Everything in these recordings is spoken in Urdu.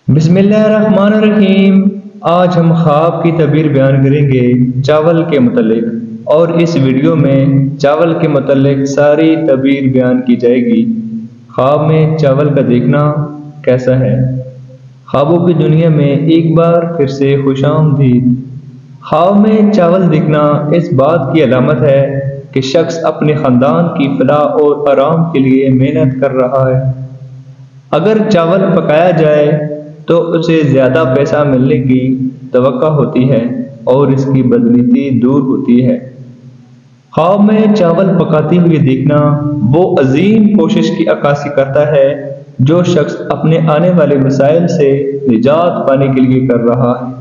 بسم اللہ الرحمن الرحیم۔ آج ہم خواب کی تعبیر بیان کریں گے چاول کے متعلق، اور اس ویڈیو میں چاول کے متعلق ساری تعبیر بیان کی جائے گی۔ خواب میں چاول کا دیکھنا کیسا ہے؟ خوابوں کی دنیا میں ایک بار پھر سے خوش آمدید۔ خواب میں چاول دیکھنا اس بات کی علامت ہے کہ شخص اپنے خاندان کی فلاح اور آرام کے لیے محنت کر رہا ہے۔ اگر چاول پکایا جائے تو اسے زیادہ پیسہ ملنے کی توقع ہوتی ہے اور اس کی بدنیتی دور ہوتی ہے۔ خواب میں چاول پکاتے ہوئے دیکھنا وہ عظیم کوشش کی عکاسی کرتا ہے جو شخص اپنے آنے والے مسائل سے نجات پانے کے لیے کر رہا ہے۔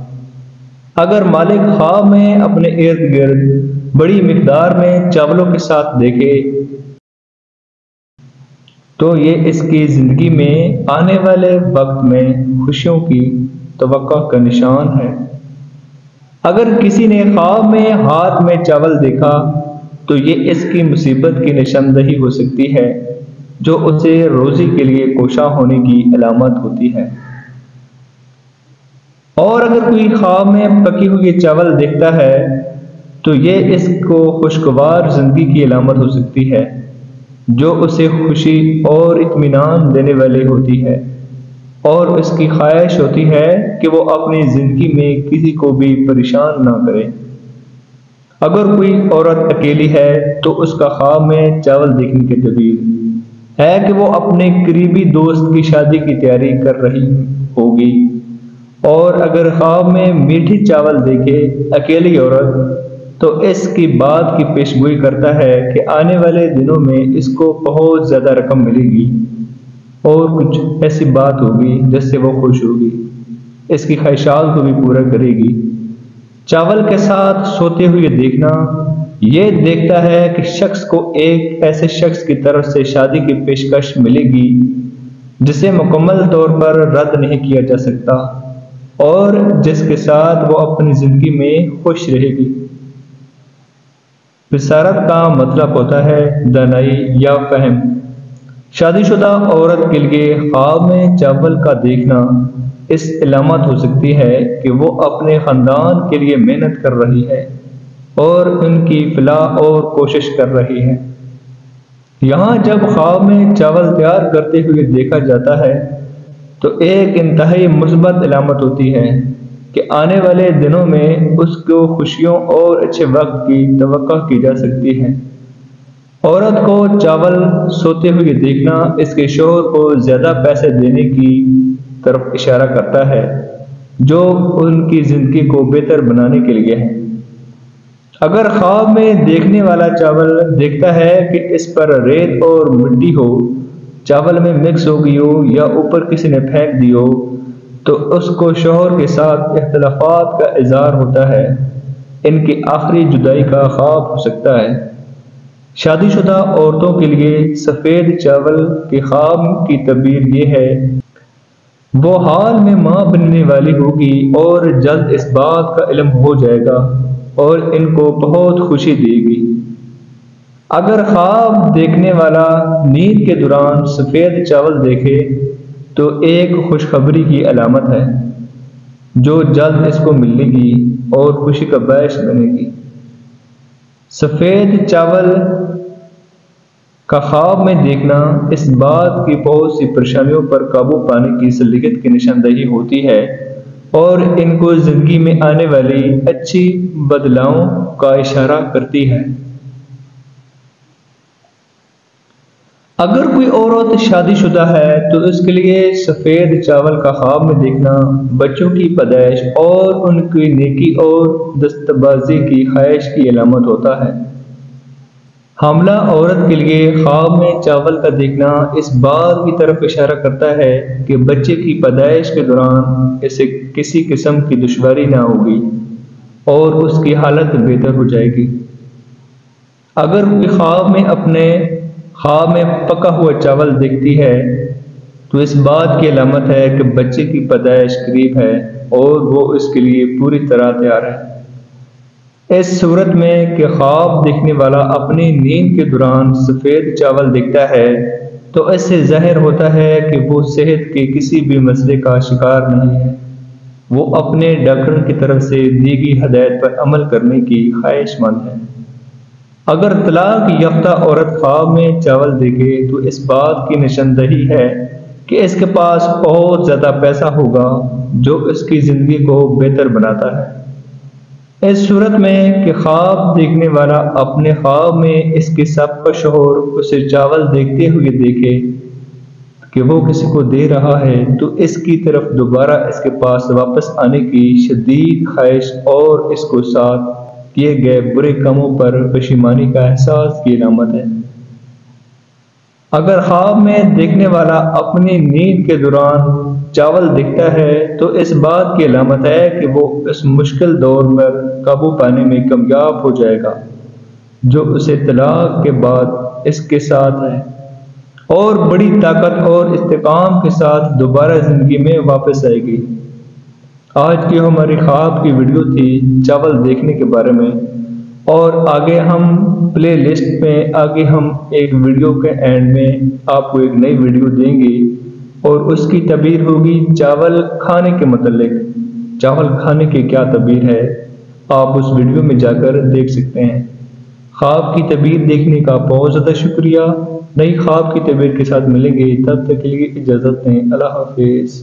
اگر مالک خواب میں اپنے ارد گرد بڑی مقدار میں چاولوں کے ساتھ دیکھے تو یہ اس کی زندگی میں آنے والے وقت میں خوشیوں کی توقع کا نشان ہے۔ اگر کسی نے خواب میں ہاتھ میں چاول دیکھا تو یہ اس کی مصیبت کی نشاندہی ہو سکتی ہے جو اسے روزی کے لیے کوشاں ہونے کی علامت ہوتی ہے۔ اور اگر کوئی خواب میں پکی ہوئی چاول دیکھتا ہے تو یہ اس کو خوشگوار زندگی کی علامت ہو سکتی ہے جو اسے خوشی اور اطمینان دینے والی ہوتی ہے، اور اس کی خواہش ہوتی ہے کہ وہ اپنی زندگی میں کسی کو بھی پریشان نہ کرے۔ اگر کوئی عورت اکیلی ہے تو اس کا خواب میں چاول دیکھنے کی تعبیر ہے کہ وہ اپنے قریبی دوست کی شادی کی تیاری کر رہی ہوگی، اور اگر خواب میں میٹھی چاول دیکھے اکیلی عورت تو اس کی بات کی پیشگوئی کرتا ہے کہ آنے والے دنوں میں اس کو بہت زیادہ رقم ملے گی اور کچھ ایسی بات ہوگی جس سے وہ خوش ہوگی، اس کی خواہشات کو بھی پورا کرے گی۔ چاول کے ساتھ سوتے ہوئے دیکھنا یہ دیکھتا ہے کہ شخص کو ایک ایسے شخص کی طرف سے شادی کی پیشکش ملے گی جسے مکمل طور پر رد نہیں کیا جا سکتا اور جس کے ساتھ وہ اپنی زندگی میں خوش رہے گی۔ بصارت کا مطلب ہوتا ہے دانائی یا فہم۔ شادی شدہ عورت کے لیے خواب میں چاول کا دیکھنا اس علامت ہو سکتی ہے کہ وہ اپنے خاندان کے لیے محنت کر رہی ہے اور ان کی فلاح اور کوشش کر رہی ہے۔ یہاں جب خواب میں چاول تیار کرتے ہوئے دیکھا جاتا ہے تو ایک انتہائی مثبت علامت ہوتی ہے کہ آنے والے دنوں میں اس کو خوشیوں اور اچھے وقت کی توقع کی جا سکتی ہے۔ عورت کو چاول سوتے ہوئے دیکھنا اس کے شوہر کو زیادہ پیسے دینے کی طرف اشارہ کرتا ہے جو ان کی زندگی کو بہتر بنانے کے لیے ہے۔ اگر خواب میں دیکھنے والا چاول دیکھتا ہے کہ اس پر ریت اور مٹی ہو، چاول میں مکس ہو گئی ہو یا اوپر کسی نے پھینک دی ہو، تو اس کو شوہر کے ساتھ اختلافات کا اظہار ہوتا ہے، ان کی آخری جدائی کا خواب ہو سکتا ہے۔ شادی شدہ عورتوں کے لیے سفید چاول کے خواب کی تعبیر یہ ہے وہ حال میں ماں بننے والی ہوگی اور جلد اس بات کا علم ہو جائے گا اور ان کو بہت خوشی دے گی۔ اگر خواب دیکھنے والا نیند کے دوران سفید چاول دیکھے تو ایک خوشخبری کی علامت ہے جو جلد اس کو ملنے گی اور خوشی کا باعث بنے گی۔ سفید چاول کا خواب میں دیکھنا اس بات کی بہت سی پریشانیوں پر قابو پانے کی صلاحیت کی نشاندہی ہوتی ہے اور ان کو زندگی میں آنے والی اچھی بدلاؤں کا اشارہ کرتی ہے۔ اگر کوئی عورت شادی شدہ ہے تو اس کے لیے سفید چاول کا خواب میں دیکھنا بچوں کی پیدائش اور ان کی نیکی اور دستبازی کی خواہش کی علامت ہوتا ہے۔ حاملہ عورت کے لیے خواب میں چاول کا دیکھنا اس بات کی طرف اشارہ کرتا ہے کہ بچے کی پیدائش کے دوران اسے کسی قسم کی دشواری نہ ہوگی اور اس کی حالت بہتر ہو جائے گی۔ اگر کوئی خواب میں پکا ہوا چاول دیکھتی ہے تو اس بات کی علامت ہے کہ بچے کی پیدائش قریب ہے اور وہ اس کے لیے پوری طرح تیار ہے۔ اس صورت میں کہ خواب دیکھنے والا اپنی نیند کے دوران سفید چاول دیکھتا ہے تو اس سے ظاہر ہوتا ہے کہ وہ صحت کے کسی بھی مسئلے کا شکار نہیں ہے، وہ اپنے ڈاکٹر کی طرف سے دی گئی ہدایت پر عمل کرنے کی خواہش مند ہے۔ اگر طلاق یافتہ عورت خواب میں چاول دیکھے تو اس بات کی نشاندہی ہے کہ اس کے پاس بہت زیادہ پیسہ ہوگا جو اس کی زندگی کو بہتر بناتا ہے۔ اس صورت میں کہ خواب دیکھنے والا اپنے خواب میں اس کے سابقہ شوہر اسے چاول دیکھتے ہوئے دیکھے کہ وہ کسی کو دے رہا ہے تو اس کی طرف دوبارہ اس کے پاس واپس آنے کی شدید خواہش اور اس کو ساتھ کیے گئے برے کاموں پر پشیمانی کا احساس کی علامت ہے۔ اگر خواب میں دیکھنے والا اپنی نیند کے دوران چاول دیکھتا ہے تو اس بات کی علامت ہے کہ وہ اس مشکل دور میں قابو پانے میں کامیاب ہو جائے گا جو اسے طلاق کے بعد اس کے ساتھ ہے، اور بڑی طاقت اور استحکام کے ساتھ دوبارہ زندگی میں واپس آئے گی۔ آج کی ہماری خواب کی ویڈیو تھی چاول دیکھنے کے بارے میں، اور آگے ہم پلے لسٹ میں ہم ایک ویڈیو کے اینڈ میں آپ کو ایک نئی ویڈیو دیں گے اور اس کی تعبیر ہوگی چاول کھانے کے متعلق۔ چاول کھانے کی کیا تعبیر ہے آپ اس ویڈیو میں جا کر دیکھ سکتے ہیں۔ خواب کی تعبیر دیکھنے کا بہت زیادہ شکریہ۔ نئی خواب کی تعبیر کے ساتھ ملیں گے، تب تک کے لیے اجازت دیں۔ اللہ حافظ۔